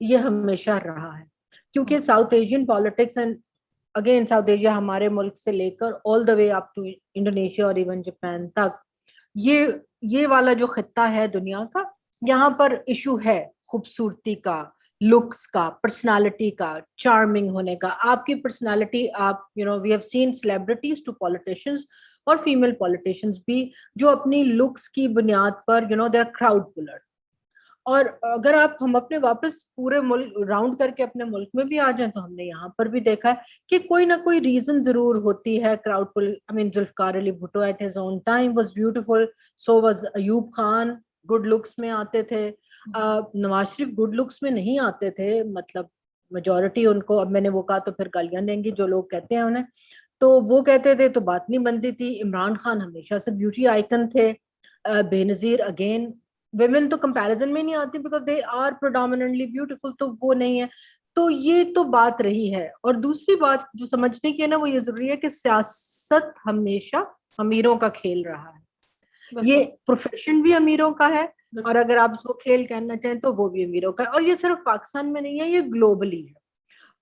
یہ ہمیشہ رہا ہے. کیونکہ south Asian politics and again south Asia ہمارے ملک سے لے کر آل دا وے اپ ٹو انڈونیشیا اور ایون جاپان تک, یہ والا جو خطہ ہے دنیا کا, یہاں پر ایشو ہے خوبصورتی کا, لکس کا, پرسنالٹی کا, چارمنگ ہونے کا. آپ کی پرسنالٹی, آپ we have seen celebrities to politicians اور فیمیل پولیٹیشنز بھی جو اپنی لکس کی بنیاد پر دے آر کراؤڈ پولر. اور اگر ہم اپنے واپس پورے ملک راؤنڈ کر کے اپنے ملک میں بھی آ جائیں تو ہم نے یہاں پر بھی دیکھا ہے کہ کوئی نہ کوئی ریزن ضرور ہوتی ہے crowd pull. Zulfikar Ali Bhutto at his own time was beautiful, so was Ayub Khan, good looks میں آتے تھے. نواز شریف گڈ لکس میں نہیں آتے تھے, مطلب میجورٹی ان کو, اب میں نے وہ کہا تو پھر گالیاں دیں گی جو لوگ کہتے ہیں انہیں, تو وہ کہتے تھے تو بات نہیں بنتی تھی. عمران خان ہمیشہ سے بیوٹی آئیکن تھے, بے نظیر. اگین ویمن تو کمپیریزن میں نہیں آتی بیکاز دے آر پروڈامننٹلی بیوٹیفل, تو وہ نہیں ہے. تو یہ تو بات رہی ہے. اور دوسری بات جو سمجھنے کی ہے نا, وہ یہ ضروری ہے کہ سیاست ہمیشہ امیروں کا کھیل رہا ہے. یہ پروفیشن بھی امیروں کا ہے, اور اگر آپ اس کو کھیل کہنا چاہیں تو وہ بھی امیروں کا ہے. اور یہ صرف پاکستان میں نہیں ہے, یہ گلوبلی ہے.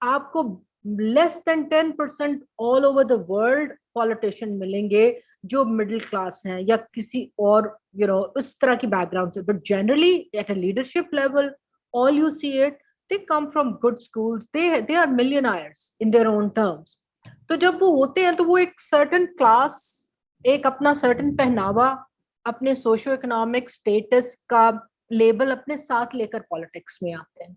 آپ کو لیس دین 10% all over the world politician ملیں گے جو مڈل کلاس ہیں یا کسی اور اس طرح کی بیک گراؤنڈ سے. But generally at a leadership level all you see it, they come from good schools, they are millionaires in their own terms. تو جب وہ ہوتے ہیں تو وہ ایک سرٹن کلاس, ایک اپنا سرٹن پہناوا, اپنے سوشو اکنامک اسٹیٹس کا لیبل اپنے ساتھ لے کر پالیٹکس میں آتے ہیں.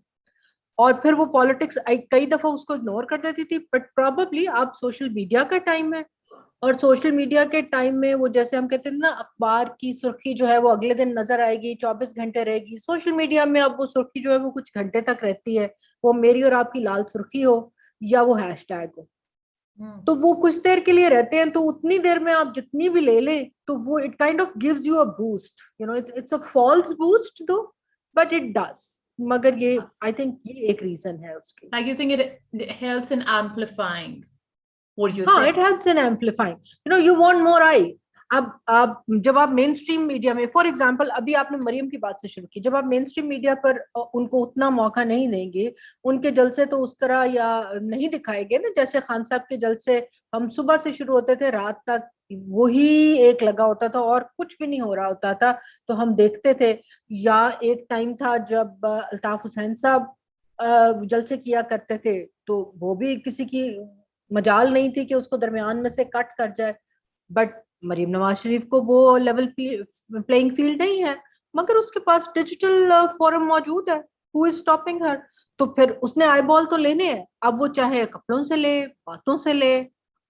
اور پھر وہ پالیٹکس کئی دفعہ اس کو اگنور کر دیتی تھی, بٹ پروبیبلی آپ سوشل میڈیا کا ٹائم ہے, اور سوشل میڈیا کے ٹائم میں وہ جیسے ہم کہتے ہیں نا, اخبار کی سرخی جو ہے وہ اگلے دن نظر آئے گی, 24 گھنٹے رہے گی. سوشل میڈیا میں اب وہ سرخی جو ہے وہ کچھ گھنٹے تک رہتی ہے, وہ میری اور آپ کی لال سرخی ہو یا وہ ہیش ٹیگ ہو, تو وہ کچھ دیر کے لیے رہتے ہیں. تو اتنی دیر میں آپ جتنی بھی لے لیں تو وہ it kind of gives you a boost, it's a false boost though, but it does. مگر یہ آئی تھنک یہ ایک ریزن ہے اس کی. Like you think it helps in amplifying what you ہاں, say. it helps in amplifying. You want more eye. اب جب آپ مین اسٹریم میڈیا میں, فار ایگزامپل ابھی آپ نے مریم کی بات سے شروع کی, جب آپ مین اسٹریم میڈیا پر ان کو اتنا موقع نہیں دیں گے, ان کے جلسے تو اس طرح یا نہیں دکھائے گے نا, جیسے خان صاحب کے جلسے ہم صبح سے شروع ہوتے تھے, رات تک وہی ایک لگا ہوتا تھا اور کچھ بھی نہیں ہو رہا ہوتا تھا, تو ہم دیکھتے تھے. یا ایک ٹائم تھا جب الطاف حسین صاحب جلسے کیا کرتے تھے, تو وہ بھی کسی کی مجال نہیں تھی کہ اس کو درمیان میں سے کٹ کر جائے. بٹ مریم نواز شریف کو وہ لیول پلئنگ فیلڈ نہیں ہے, مگر اس کے پاس ڈیجیٹل فورم موجود ہے. ہو از اسٹاپنگ ہر؟ تو پھر اس نے آئی بال تو لینے ہیں. اب وہ چاہے کپڑوں سے لے, باتوں سے لے,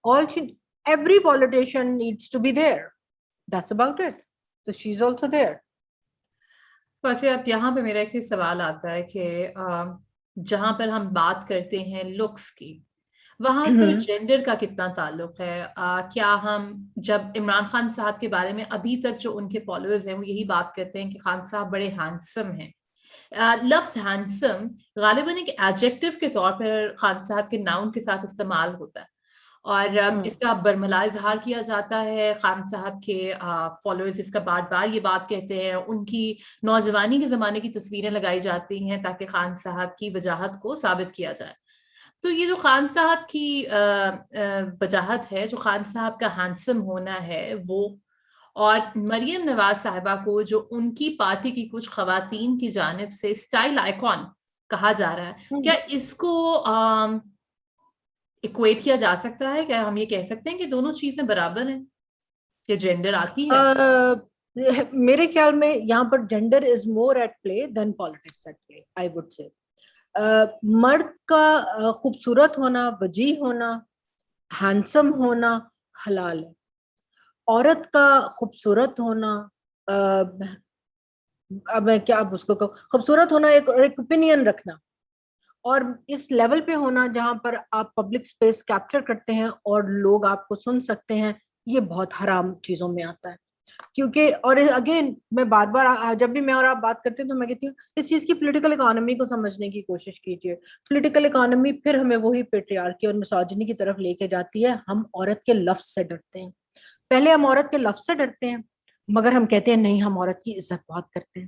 اور every politician needs to be there. That's about it. تو شی از آلسو دیئر. ویسے اب یہاں پہ میرا ایک سوال آتا ہے کہ جہاں پر ہم بات کرتے ہیں لکس کی, وہاں پر جینڈر کا کتنا تعلق ہے؟ کیا ہم جب عمران خان صاحب کے بارے میں ابھی تک جو ان کے فالوورز ہیں وہ یہی بات کرتے ہیں کہ خان صاحب بڑے ہینڈسم ہیں. لفظ ہینڈسم غالباً ایک ایڈجیکٹو کے طور پر خان صاحب کے ناؤن کے ساتھ استعمال ہوتا ہے, اور اس کا برملا اظہار کیا جاتا ہے. خان صاحب کے فالوورز اس کا بار بار یہ بات کہتے ہیں, ان کی نوجوانی کے زمانے کی تصویریں لگائی جاتی ہیں تاکہ خان صاحب کی وجاہت کو ثابت کیا جائے. تو یہ جو خان صاحب کی وجاہت ہے, جو خان صاحب کا ہینڈسم ہونا ہے وہ, اور مریم نواز صاحبہ کو جو ان کی پارٹی کی کچھ خواتین کی جانب سے اسٹائل آئیکن کہا جا رہا ہے, کیا اس کو ایکویٹ کیا جا سکتا ہے؟ کیا ہم یہ کہہ سکتے ہیں کہ دونوں چیزیں برابر ہیں, کہ جینڈر آتی ہے؟ میرے خیال میں یہاں پر gender is more at play than politics at play, I would say. مرد کا خوبصورت ہونا, وجیح ہونا, ہینڈسم ہونا حلال ہے. عورت کا خوبصورت ہونا, اب میں کیا اس کو کہوں, خوبصورت ہونا, ایک اوپینین رکھنا, اور اس لیول پہ ہونا جہاں پر آپ پبلک اسپیس کیپچر کرتے ہیں اور لوگ آپ کو سن سکتے ہیں, یہ بہت حرام چیزوں میں آتا ہے. کیونکہ اور اگین میں بار بار جب بھی میں اور آپ بات کرتے ہیں تو میں کہتی ہوں اس چیز کی پولیٹیکل اکانومی کو سمجھنے کی کوشش کیجیے. پولیٹیکل اکانومی پھر ہمیں وہی پیٹریارکی اور مسوجنی کی طرف لے کے جاتی ہے. ہم عورت کے لفظ سے ڈرتے ہیں, پہلے ہم عورت کے لفظ سے ڈرتے ہیں, مگر ہم کہتے ہیں نہیں ہم عورت کی عزت بہت کرتے ہیں.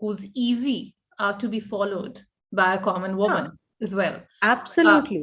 who's easy to be followed by a common woman as well. Absolutely,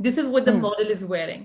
This is what the model is wearing.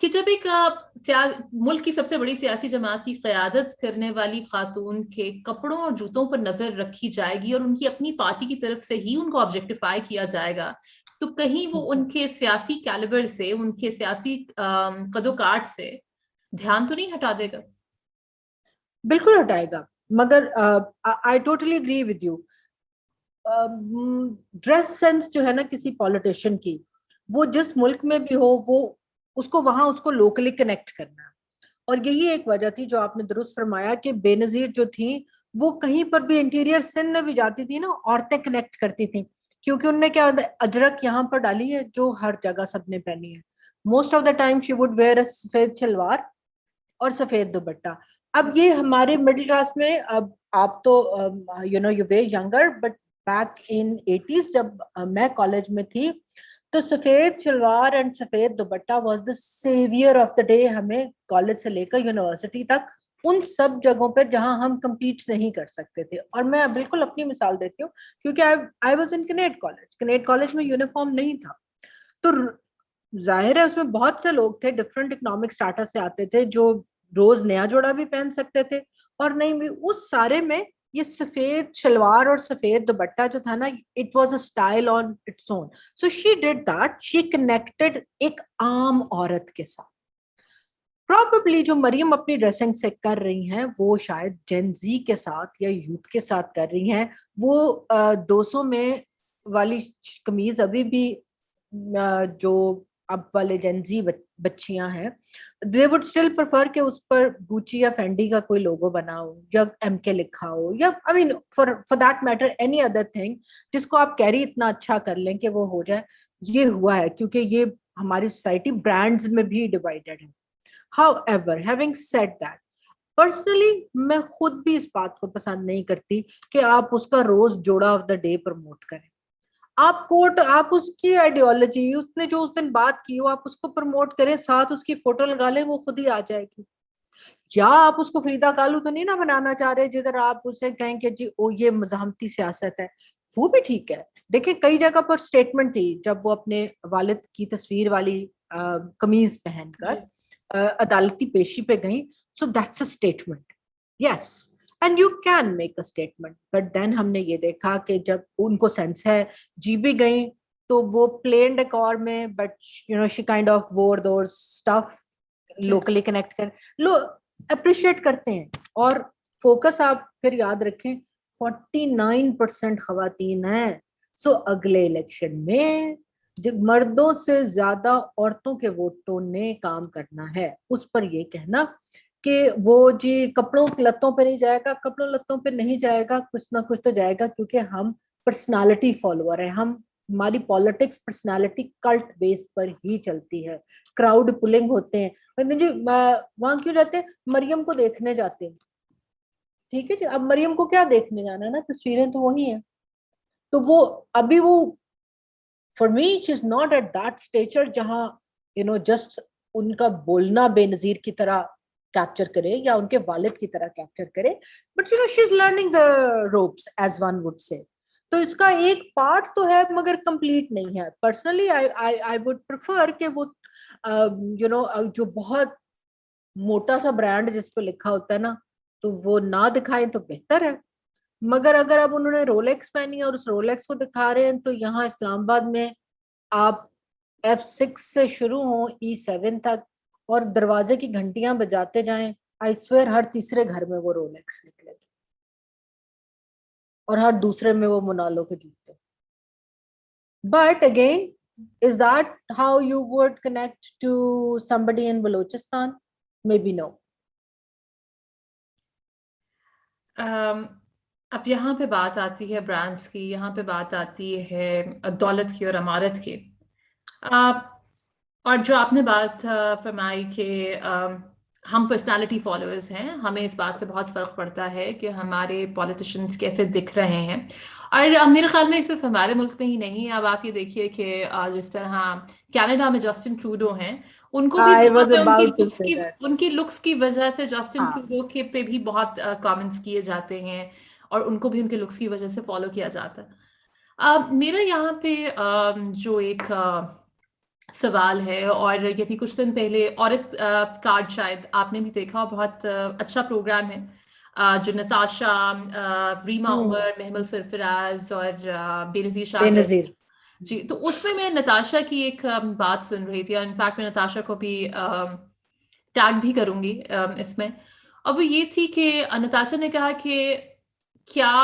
کہ جب ایک ملک کی سب سے بڑی سیاسی جماعت کی قیادت کرنے والی خاتون کے کپڑوں اور جوتوں پر نظر رکھی جائے گی اور ان کی اپنی پارٹی کی طرف سے ہی ان کو آبجیکٹیفائی کیا جائے گا، تو کہیں وہ ان کے سیاسی کیلیبر سے، ان کے سیاسی قد و کاٹ سے دھیان تو نہیں ہٹا دے گا؟ بالکل ہٹائے گا، مگر I totally agree with you. Dress sense جو ہے نا کسی پالیٹیشین کی، وہ جس ملک میں بھی ہو وہ اس کو وہاں اس کو لوکلی کنیکٹ کرنا ہے. اور یہی ایک وجہ تھی جو آپ نے درست فرمایا کہ بے نظیر جو تھیں وہ کہیں پر بھی انٹیریئر سندھ میں بھی جاتی تھی نا، عورتیں کنیکٹ کرتی تھیں، کیونکہ ان نے کیا اجرک یہاں پر ڈالی ہے جو ہر جگہ سب نے پہنی ہے. Most of the time she would wear a سفید شلوار اور سفید دوپٹہ. اب یہ ہمارے مڈل کلاس میں، اب آپ تو you know you were younger, but back in 80s جب میں کالج میں تھی تو سفید شلوار اینڈ سفید dupatta was the saviour of the day. ہمیں کالج سے لے کر یونیورسٹی تک ان سب جگہوں پہ جہاں ہم کمپیٹ نہیں کر سکتے تھے. اور میں بالکل اپنی مثال دیتی ہوں کیونکہ آئی واز ان کنیٹ کالج میں یونیفارم نہیں تھا، تو ظاہر ہے اس میں بہت سے لوگ تھے ڈفرینٹ اکنامک اسٹیٹس سے آتے تھے جو روز نیا جوڑا بھی پہن سکتے تھے اور نہیں بھی. اس سارے میں یہ سفید شلوار اور سفید دوپٹہ جو تھا نا، it was a style on its own. So she did that, she connected ایک عام عورت کے ساتھ. پروبیبلی جو مریم اپنی ڈریسنگ سے کر رہی ہیں وہ شاید جین زی کے ساتھ یا یوتھ کے ساتھ کر رہی ہیں. وہ 200 میں والی قمیض ابھی بھی جو اب والے جین زی بچیاں ہیں، they would still prefer کہ اس پر گوچی یا فینڈی کا کوئی لوگو بنا ہو یا MK لکھا ہو، یا I mean for that matter any other thing جس کو آپ کیری اتنا اچھا کر لیں کہ وہ ہو جائے. یہ ہوا ہے کیونکہ یہ ہماری سوسائٹی برانڈز میں بھی ڈیوائیڈڈ ہے. However, having said that, personally میں خود بھی اس بات کو پسند نہیں کرتی کہ آپ اس کا روز جوڑا آف دا ڈے پروموٹ کریں. آپ کوٹ، آپ اس کی آئیڈیالوجی، اس نے جو اس دن بات کی وہ آپ اس کو پروموٹ کریں، ساتھ اس کی فوٹو لگا لیں، وہ خود ہی آ جائے گی. یا آپ اس کو فریدا کالو تو نہیں نہ بنانا چاہ رہے جدھر آپ اسے کہیں کہ جی او یہ مزاحمتی سیاست ہے، وہ بھی ٹھیک ہے. دیکھیں کئی جگہ پر اسٹیٹمنٹ تھی جب وہ اپنے والد کی تصویر والی قمیض پہن کر عدالتی پیشی پہ گئیں. So that's a statement, yes and you can make a statement. But then ہم نے یہ دیکھا کہ جب ان کو سینس ہے جی بھی گئیں تو وہ پلین ڈیکور میں، but you know she kind of wore those stuff locally connect کر لو اپریشیٹ کرتے ہیں. اور فوکس آپ پھر یاد رکھیں 49% خواتین ہیں. سو اگلے الیکشن میں مردوں سے زیادہ عورتوں کے ووٹوں نے کام کرنا ہے. اس پر یہ کہنا کہ وہ جی کپڑوں لتوں پہ نہیں جائے گا، کپڑوں لتوں پہ نہیں جائے گا، کچھ نہ کچھ تو جائے گا، کیونکہ ہم پرسنالٹی فالوور ہیں. ہماری پالیٹکس پرسنالٹی کلٹ بیس پر ہی چلتی ہے. کراؤڈ پولنگ ہوتے ہیں جی، وہاں کیوں جاتے ہیں؟ مریم کو دیکھنے جاتے ہیں. ٹھیک ہے جی، اب مریم کو کیا دیکھنے جانا ہے نا، تصویریں تو وہی ہیں. تو وہ ابھی وہ for me she is not at that stature جہاں یو نو جسٹ ان کا بولنا بے نظیر کی طرح کیپچر کرے یا ان کے والد کی طرح کیپچر کرے، but you know she is learning the ropes as one would say. تو اس کا ایک پارٹ تو ہے مگر کمپلیٹ نہیں ہے. پرسنلی I would prefer کہ وہ یو نو جو بہت موٹا سا برانڈ جس پہ لکھا ہوتا ہے نا تو وہ نہ دکھائیں تو بہتر ہے. مگر اگر اب انہوں نے رولیکس پہنی اور اس رولیکس کو دکھا رہے ہیں تو یہاں اسلام آباد میں آپ F6 سے شروع ہوں E7 تک اور دروازے کی گھنٹیاں بجاتے جائیں، آئی سویئر ہر تیسرے گھر میں وہ رولیکس نکلے گی اور ہر دوسرے میں وہ منالو کے جوتے. But again is that how you would connect to somebody in Balochistan? Maybe no. اب یہاں پہ بات آتی ہے برانڈس کی، یہاں پہ بات آتی ہے دولت کی اور امارت کی. اور جو آپ نے بات فرمائی کہ ہم پرسنالٹی فالوورز ہیں, ہمیں اس بات سے بہت فرق پڑتا ہے کہ ہمارے پولیٹیشنز کیسے دکھ رہے ہیں. اور میرے خیال میں صرف ہمارے ملک میں ہی نہیں, اب آپ یہ دیکھیے کہ جس طرح کینیڈا میں جسٹن ٹروڈو ہیں, ان کو بھی I وہاں was پہ about to say that. ان کی لکس کی وجہ سے جسٹن ہاں. ٹروڈو کے پہ بھی بہت کامنٹس کیے جاتے ہیں, اور ان کو بھی ان کے لکس کی وجہ سے فالو کیا جاتا ہے. میرا یہاں پہ جو ایک سوال ہے, اور یہ بھی کچھ دن پہلے عورت کارڈ شاید آپ نے بھی دیکھا, بہت اچھا پروگرام ہے جو نتاشا, ریما عمر, محمل سرفراز اور بے نظیر بے شاہ گئے. نظیر. جی, تو اس میں نتاشا کی ایک بات سن رہی تھی, اور انفیکٹ میں نتاشا کو بھی ٹیگ بھی کروں گی اس میں, اور وہ یہ تھی کہ نتاشا نے کہا کہ کیا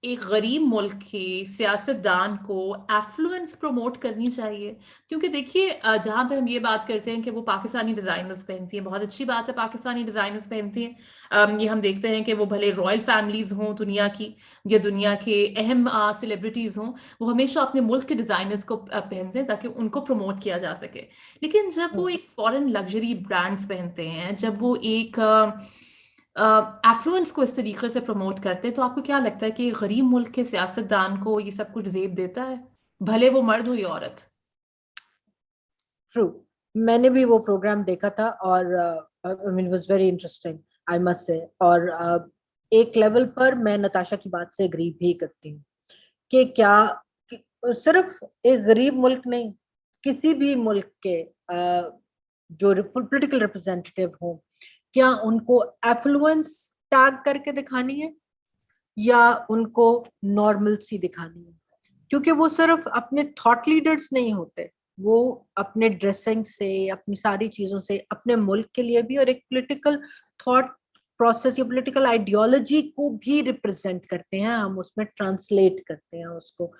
ایک غریب ملک کی سیاست دان کو ایفلوئنس پروموٹ کرنی چاہیے. کیونکہ دیکھیے جہاں پہ ہم یہ بات کرتے ہیں کہ وہ پاکستانی ڈیزائنرز پہنتی ہیں, بہت اچھی بات ہے پاکستانی ڈیزائنرز پہنتی ہیں, یہ ہم دیکھتے ہیں کہ وہ بھلے رائل فیملیز ہوں دنیا کی, یا دنیا کے اہم سیلیبریٹیز ہوں, وہ ہمیشہ اپنے ملک کے ڈیزائنرز کو پہنتے ہیں تاکہ ان کو پروموٹ کیا جا سکے. لیکن جب وہ ایک فورن لگژری برانڈز پہنتے ہیں, جب وہ ایک ایفلوئنس کو اس طریقے سے پروموٹ کرتے ہیں, تو آپ کو کیا لگتا ہے کہ غریب ملک کے سیاست دان کو یہ سب کچھ زیب دیتا ہے, بھلے وہ مرد ہو یا عورت؟ ٹرو, میں نے بھی وہ پروگرام دیکھا تھا, اور I mean, it was very interesting, I must say. اور ایک لیول پر میں نتاشا کی بات سے اگری بھی کرتی ہوں کہ کیا صرف ایک غریب ملک نہیں, کسی بھی ملک کے جو پولیٹیکل ریپرزینٹیو ہوں, کیا ان کو ایفلوئنس ٹیگ کر کے دکھانی ہے یا ان کو نارمل سی دکھانی ہے؟ کیونکہ وہ صرف اپنے تھاٹ لیڈرز نہیں ہوتے, وہ اپنے ڈریسنگ سے, اپنی ساری چیزوں سے اپنے ملک کے لیے بھی, اور ایک پولیٹیکل تھاٹ پروسیس یا پولیٹیکل آئیڈیالوجی کو بھی ریپرزینٹ کرتے ہیں, ہم اس میں ٹرانسلیٹ کرتے ہیں اس کو.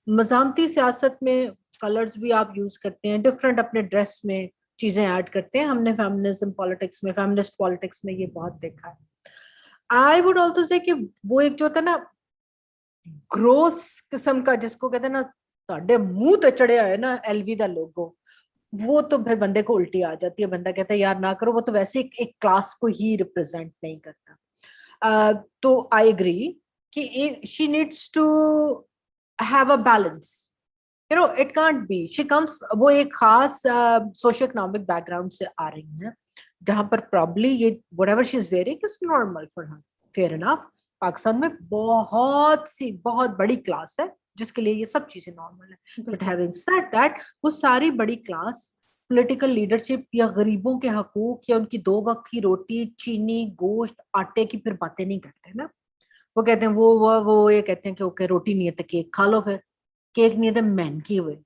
مزاحمتی سیاست میں کلرز بھی آپ یوز کرتے ہیں, ڈفرینٹ اپنے ڈریس میں چیزیں ایڈ کرتے ہیں, ہم نے فیمنزم پالیٹکس میں, فیمنسٹ پالیٹکس میں یہ بہت دیکھا ہے. آئی ووڈ آلسو سے کہ وہ ایک جو ہوتا ہے نا گروس قسم کا, جس کو کہتے ہیں نا ساڈے منہ تے چڑھیا ہے نا ایل وی دا لوگو, وہ تو پھر بندے کو الٹی آ جاتی ہے, بندہ کہتا ہے یار نہ کرو, وہ تو ویسے ایک کلاس کو ہی ریپرزینٹ نہیں کرتا. تو آئی اگری کہ she needs to have a balance, you know it can't be she comes, وہ ایک خاص سوشو اکنامک بیک گراؤنڈ سے آ رہی ہیں جہاں پر پرابلی یہ whatever she is wearing is normal for her. Fair enough. Pakistan میں بہت بڑی کلاس ہے جس کے لیے یہ سب چیزیں نارمل ہے, بٹ ہیونگ سیڈ دیٹ وہ ساری بڑی کلاس پولیٹیکل لیڈرشپ یا غریبوں کے حقوق یا ان کی 2 وقت کی روٹی, چینی, گوشت, آٹے کی پھر باتیں نہیں کرتے نا. وہ کہتے ہیں وہ یہ کہتے ہیں کہ اوکے روٹی نہیں ہے تو کیک کھا لو, پھر کیک نہیں ہے تو مہنگی ہوئے,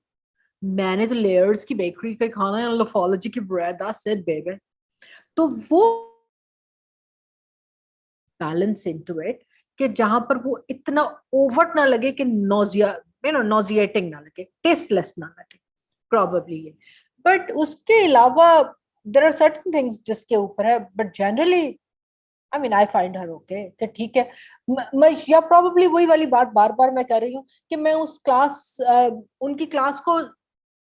میں نے تو لیئرز کی بیکری کا کھانا ہے, لوفالوجی کی بریڈ, that's it baby. تو وہ بیلنس انٹو اٹ کہ جہاں پر وہ اتنا اوورٹ نہ لگے کہ نوزیٹنگ نہ لگے, ٹیسٹ لیس نہ لگے, پروبیبلی یہ. بٹ اس کے علاوہ دیر آر سرٹن تھنگس جس کے اوپر ہے, but generally I mean I find her okay کہ ٹھیک ہے. میں یا پروبیبلی وہی والی بات بار بار میں کر رہی ہوں کہ میں اس کلاس, ان کی کلاس کو,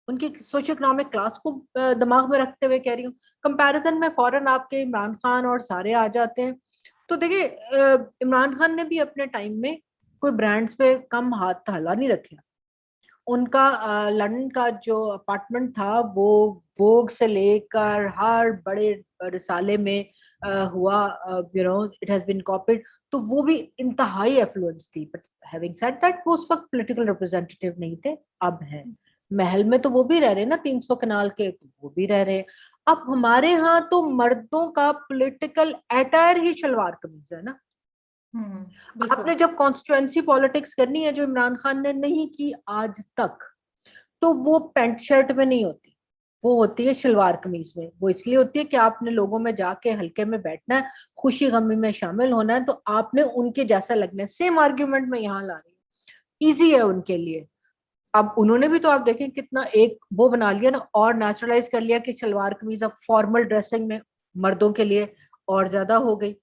ان کی سوشو اکنامک کلاس کو دماغ میں رکھتے ہوئے کہہ رہی ہوں. کمپیریزن میں فوراً آپ کے عمران خان اور سارے آ جاتے ہیں. تو دیکھیں عمران خان نے بھی اپنے ٹائم میں کوئی برانڈز پہ کم ہاتھ ہلا نہیں رکھا. ان کا لندن کا جو اپارٹمنٹ تھا وہ ووگ سے لے کر ہر بڑے رسالے میں ہوا, you know it has been copied, تو وہ بھی انتہائی ایفلوئنس تھی. بٹ ہیونگ سیڈ دیٹ وہ اس وقت پولیٹیکل ریپرزینٹیو نہیں تھے, اب ہے. محل میں تو وہ بھی رہ رہے نا 300 کنال کے, وہ بھی رہ رہے. اب ہمارے ہاں تو مردوں کا پولیٹیکل ایٹائر ہی شلوار قمیض ہے نا. آپ نے جب کانسٹیٹوئنسی پالیٹکس کرنی ہے جو عمران خان نے نہیں کی آج تک, تو وہ پینٹ شرٹ میں نہیں ہوتی, وہ ہوتی ہے شلوار قمیض میں. وہ اس لیے ہوتی ہے کہ آپ نے لوگوں میں جا کے ہلکے میں بیٹھنا ہے, خوشی غمی میں شامل ہونا ہے, تو آپ نے ان کے جیسا لگنا ہے. سیم آرگیومنٹ میں یہاں لا رہی ہوں, ایزی ہے ان کے لیے. اب انہوں نے بھی تو آپ دیکھیں کتنا ایک وہ بنا لیا نا, اور نیچرلائز کر لیا کہ شلوار قمیض اب فارمل ڈریسنگ میں مردوں کے لیے اور زیادہ ہو گئی.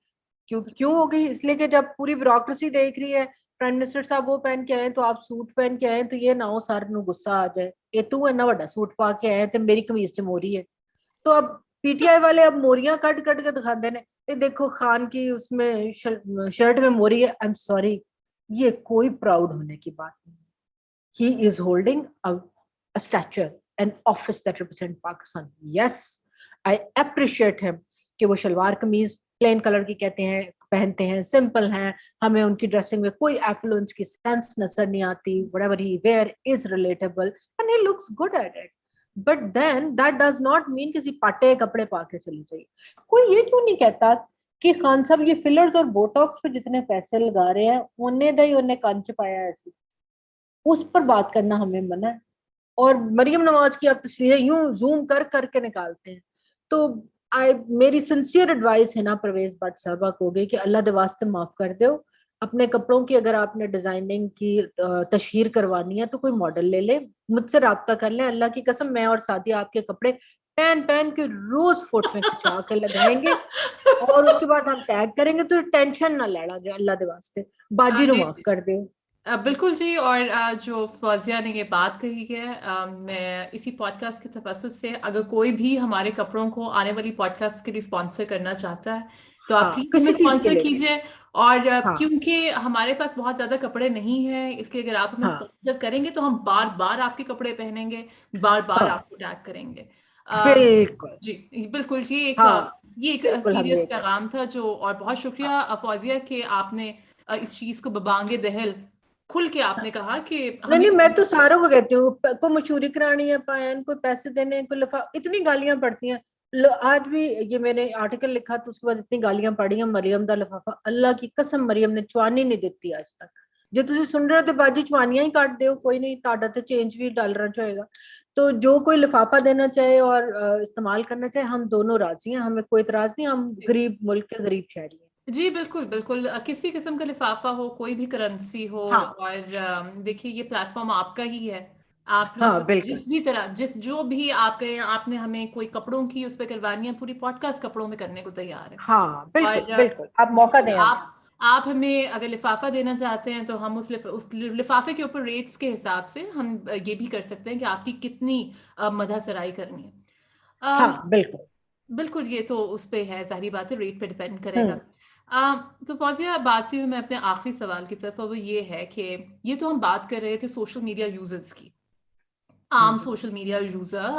کیوں ہو گئی؟ اس لیے کہ جب پوری بیوروکریسی دیکھ رہی ہے پرائم منسٹر صاحب وہ پہن کے آئے تو آپ سوٹ پہن کے آئے, تو یہ نہ ہو سر نو غصہ آ جائے, یہ تو ہے نا بڑا سوٹ پا کے آئے تو میری قمیض چموری ہے. تو اب PTI والے اب موریاں کٹ کٹ کے دکھاتے ہیں, یہ دیکھو خان کی اس میں شرٹ میں موری ہے. آئی ایم سوری, یہ کوئی پراؤڈ ہونے کی بات نہیں. He is holding a stature, an office that represents Pakistan. Yes, I appreciate him کہ وہ شلوار قمیض پلین کلر کی کہتے ہیں پہنتے ہیں, سمپل ہیں, ہمیں ان کی ڈریسنگ میں کوئی ایفلوئنس کی سینس نظر نہیں آتی. whatever he wear is relatable and he looks good at it. But then that does not mean کسی پاٹے کپڑے پا کے چلی جائیے. کوئی یہ کیوں نہیں کہتا کہ خان صاحب یہ فلرز اور بوٹاکس پہ جتنے پیسے لگا رہے ہیں انہیں کانچ پایا ایسی, اس پر بات کرنا ہمیں منع ہے. اور مریم نواز کی آپ تصویریں یوں زوم کر کر کے نکالتے ہیں. تو میری سنسیئر ایڈوائس ہے نا پرویز بٹ صاحبہ کو گئی کہ اللہ دے واسطے معاف کر دو اپنے کپڑوں کی. اگر آپ نے ڈیزائننگ کی تشہیر کروانی ہے تو کوئی ماڈل لے لیں, مجھ سے رابطہ کر لیں. اللہ کی قسم میں اور سعدیہ آپ کے کپڑے پہن پہن کے روز فوٹو میں کھچا کے لگائیں گے اور اس کے بعد ہم ٹیگ کریں گے. تو ٹینشن نہ لینا جو اللہ دے واسطے, باجی نو معاف کر دے. بالکل جی. اور جو فوزیہ نے یہ بات کہی ہے, میں اسی پوڈ کاسٹ کے تفصل سے اگر کوئی بھی ہمارے کپڑوں کو آنے والی پوڈ کاسٹ کے لیے اسپانسر کرنا چاہتا ہے تو آپ پلیز ہمیں کسی چیز کے اسپانسر لیے, کیجیے. اور ہاں کیونکہ ہمارے پاس بہت زیادہ کپڑے نہیں ہیں, اس لیے اگر آپ ہمیں ہاں اسپانسر کریں گے تو ہم بار بار آپ کے کپڑے پہنیں گے, بار بار ہاں آپ کو ٹیگ کریں گے. بالکل, جی بالکل جی. ہاں یہ ایک بالکل ہم سیریس یہ کریں. پیغام تھا جو, اور بہت شکریہ فوزیہ کہ آپ نے اس چیز کو ببانگ دہل کھل کے آپ نے کہا کہ نہیں ہمیں نہیں, میں تو ساروں کو کہتی ہوں کوئی مشہوری کرانی ہے پائن, کوئی پیسے دینے, کوئی اتنی گالیاں پڑتی ہیں. آج بھی یہ میں نے آرٹیکل لکھا تو اس کے بعد اتنی گالیاں پڑی ہیں. مریم دا لفافہ, اللہ کی قسم مریم نے چوانی نہیں دیتی آج تک. جو تسی سن رہے ہو تو باجی چوانیاں ہی کاٹ دیو, کوئی نہیں تاڑا تے چینج بھی ڈالنا چاہے گا. تو جو کوئی لفافہ دینا چاہے اور استعمال کرنا چاہے ہم دونوں راضی ہیں, ہمیں کوئی اعتراض نہیں. ہم غریب ملک کے غریب شہری ہیں. جی بالکل بالکل, کسی قسم کا لفافہ ہو, کوئی بھی کرنسی ہو. ہاں اور دیکھیے یہ پلیٹ فارم آپ کا ہی ہے, آپ ہاں لوگ بالکل, جس بھی طرح جو بھی آپ کے آپ نے ہمیں کوئی کپڑوں کی اس پہ کروانی ہے, پوری پوڈ کاسٹ کپڑوں میں کرنے کو تیار ہے. ہاں بالکل اور بالکل, آپ موقع دیں ہمیں. آپ ہمیں اگر لفافہ دینا چاہتے ہیں تو ہم اس لفافے کے اوپر ریٹس کے حساب سے ہم یہ بھی کر سکتے ہیں کہ آپ کی کتنی مدح سرائی کرنی ہے. ہاں بالکل. بالکل, یہ تو اس پہ ہے, ظاہری بات ہے, ریٹ پہ ڈپینڈ کرے گا. ہوں تو فوزیہ اب آتی ہوں میں اپنے آخری سوال کی طرف, وہ یہ ہے کہ یہ تو ہم بات کر رہے تھے سوشل میڈیا یوزرز کی. عام سوشل میڈیا یوزر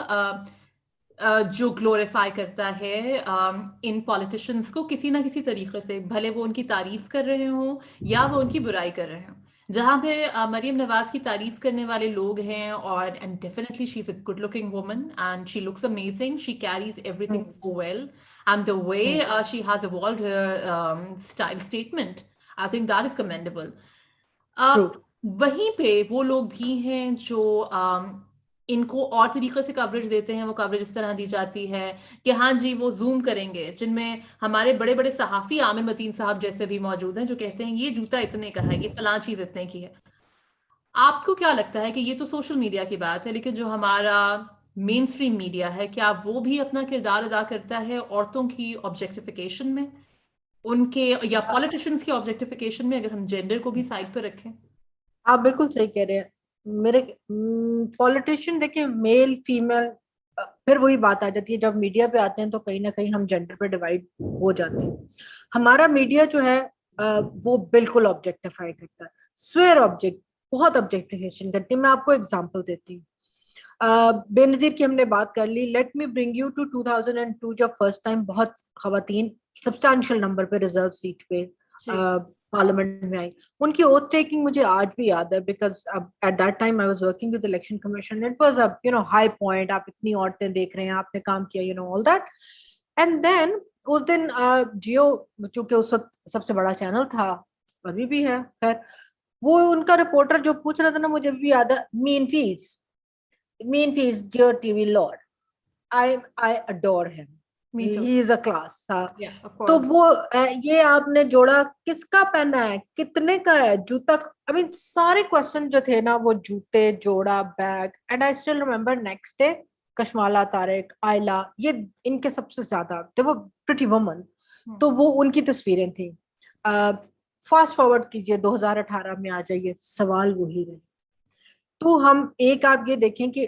جو گلوریفائی کرتا ہے ان پولیٹیشنز کو کسی نہ کسی طریقے سے, بھلے وہ ان کی تعریف کر رہے ہوں یا وہ ان کی برائی کر رہے ہوں. جہاں پہ مریم نواز کی تعریف کرنے والے لوگ ہیں, اور and definitely she is a good looking woman and she looks amazing, she carries everything so well, and the way she has evolved her style statement, I think that is commendable. True. وہیں پہ وہ لوگ بھی ہیں جو ان کو اور طریقے سے کوریج دیتے ہیں. وہ کوریج اس طرح دی جاتی ہے کہ ہاں جی وہ زوم کریں گے, جن میں ہمارے بڑے بڑے صحافی عامر متین صاحب جیسے بھی موجود ہیں, جو کہتے ہیں یہ جوتا اتنے کا ہے, یہ فلاں چیز اتنے کی ہے. آپ کو کیا لگتا ہے کہ یہ تو سوشل میڈیا کی بات ہے, لیکن جو ہمارا مین اسٹریم میڈیا ہے, کیا وہ بھی اپنا کردار ادا کرتا ہے عورتوں کی آبجیکٹیفیکیشن میں, ان کے یا پولیٹیشنز کی آبجیکٹیفیکیشن میں, اگر ہم جینڈر کو بھی سائڈ پہ رکھیں؟ آپ بالکل صحیح کہہ رہے ہیں. میرے پولیٹیشین دیکھیں میل فیمیل, پھر وہی بات آ جاتی ہے جب میڈیا پہ آتے ہیں تو کہیں نہ کہیں ہم جینڈر پہ ڈیوائڈ ہو جاتے ہیں. ہمارا میڈیا جو ہے وہ بالکل آبجیکٹیفائی کرتا ہے, سویئر آبجیکٹ, بہت آبجیکٹیفیکیشن کرتی ہے. میں آپ کو ایگزامپل دیتی ہوں. بے نظیر کی ہم نے بات کر لی. Let me bring you to 2002 جب فرسٹ ٹائم بہت خواتین سبسٹانشل نمبر پہ ریزرو سیٹ پہ پارلیمنٹ میں آئی. ان کی اوتھ ٹیکنگ مجھے آج بھی یاد ہے, because at that time I was working with election commission. It was high point, آپ اتنی عورتیں دیکھ رہے ہیں, آپ نے کام کیا, آل دیٹ. اینڈ دین اس دن جیو, چونکہ اس وقت سب سے بڑا چینل تھا, ابھی بھی ہے خیر, وہ ان کا رپورٹر جو پوچھ رہا تھا نا, مجھے بھی یاد ہے, مین فیس ڈیئر T V lord, I adore him. Me too. He is a class. Yeah, of تو course. وہ یہ آپ نے جوڑا کس کا پہنا ہے, کتنے کا ہے جوتا, سارے کوشچن جو تھے نا وہ جوتے, جوڑا, بیگ. And I still remember next day Kashmala, Tariq, Aila, یہ ان کے سب سے زیادہ they were pretty women. تو وہ ان کی تصویریں تھیں. فاسٹ فارورڈ کیجئے 2018 میں آ جائیے, سوال وہی رہے. تو ہم ایک آپ یہ دیکھیں کہ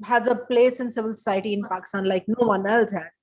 has a place in civil society in Pakistan like no one else has.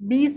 20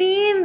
3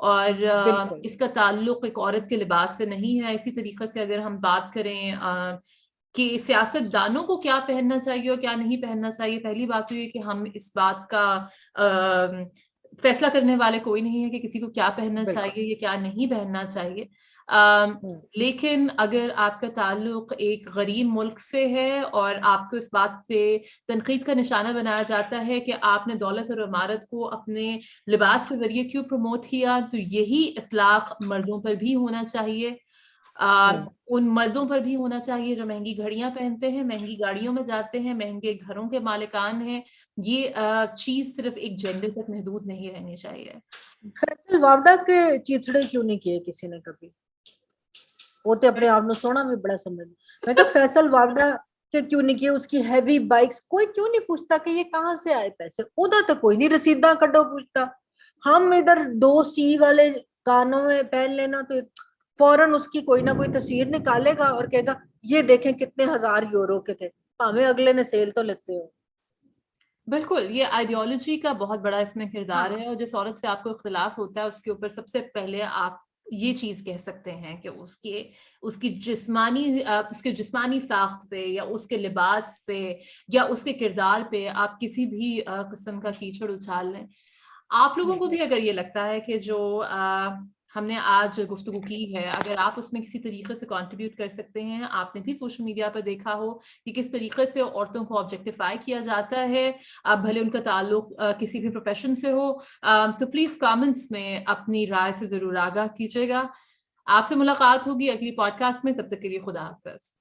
اور بالکل اس کا تعلق ایک عورت کے لباس سے نہیں ہے. اسی طریقے سے اگر ہم بات کریں کہ سیاست دانوں کو کیا پہننا چاہیے اور کیا نہیں پہننا چاہیے، پہلی بات تو یہ کہ ہم اس بات کا فیصلہ کرنے والے کوئی نہیں ہے کہ کسی کو کیا پہننا بالکل چاہیے یا کیا نہیں پہننا چاہیے. ہوں، لیکن اگر آپ کا تعلق ایک غریب ملک سے ہے اور آپ کو اس بات پہ تنقید کا نشانہ بنایا جاتا ہے کہ آپ نے دولت اور عمارت کو اپنے لباس کے ذریعے کیوں پروموٹ کیا، تو یہی اطلاق مردوں پر بھی ہونا چاہیے. ہوں. ان مردوں پر بھی ہونا چاہیے جو مہنگی گھڑیاں پہنتے ہیں، مہنگی گاڑیوں میں جاتے ہیں، مہنگے گھروں کے مالکان ہیں. یہ چیز صرف ایک جینڈر تک محدود نہیں رہنی چاہیے. فیصل وابڈا کے چیتڑے کیوں نہیں کیے کسی نے کبھی؟ وہ تو اپنے آپ نے سونا بھی بڑا سمجھ. میں کہا فیصل وابڈا کے کیوں نہیں کیے؟ اس کی ہیوی بائکس کوئی کیوں نہیں پوچھتا کہ یہ کہاں سے آئے پیسے؟ ادھر تو کوئی نہیں رسیداں کڈو پوچھتا. ہم ادھر 2C والے کانوں میں پہن لینا تو فوراً اس کی کوئی نہ کوئی تصویر نکالے گا اور کہے گا یہ دیکھیں کتنے ہزار یورو کے تھے. ہمیں اگلے نے سیل تو لیتے ہو. بالکل، یہ آئیڈیالوجی کا بہت بڑا اس میں کردار ہاں ہے. اور جس عورت سے آپ کو اختلاف ہوتا ہے اس کے اوپر سب سے پہلے آپ یہ چیز کہہ سکتے ہیں کہ اس کی جسمانی ساخت پہ یا اس کے لباس پہ یا اس کے کردار پہ آپ کسی بھی قسم کا کیچڑ اچھال لیں. آپ لوگوں کو بھی اگر یہ لگتا ہے کہ جو ہم نے آج گفتگو کی ہے، اگر آپ اس میں کسی طریقے سے کنٹریبیوٹ کر سکتے ہیں، آپ نے بھی سوشل میڈیا پر دیکھا ہو کہ کس طریقے سے عورتوں کو آبجیکٹیفائی کیا جاتا ہے، اب بھلے ان کا تعلق کسی بھی پروفیشن سے ہو، تو پلیز کامنٹس میں اپنی رائے سے ضرور آگاہ کیجیے گا. آپ سے ملاقات ہوگی اگلی پوڈ کاسٹ میں. تب تک کے لیے خدا حافظ.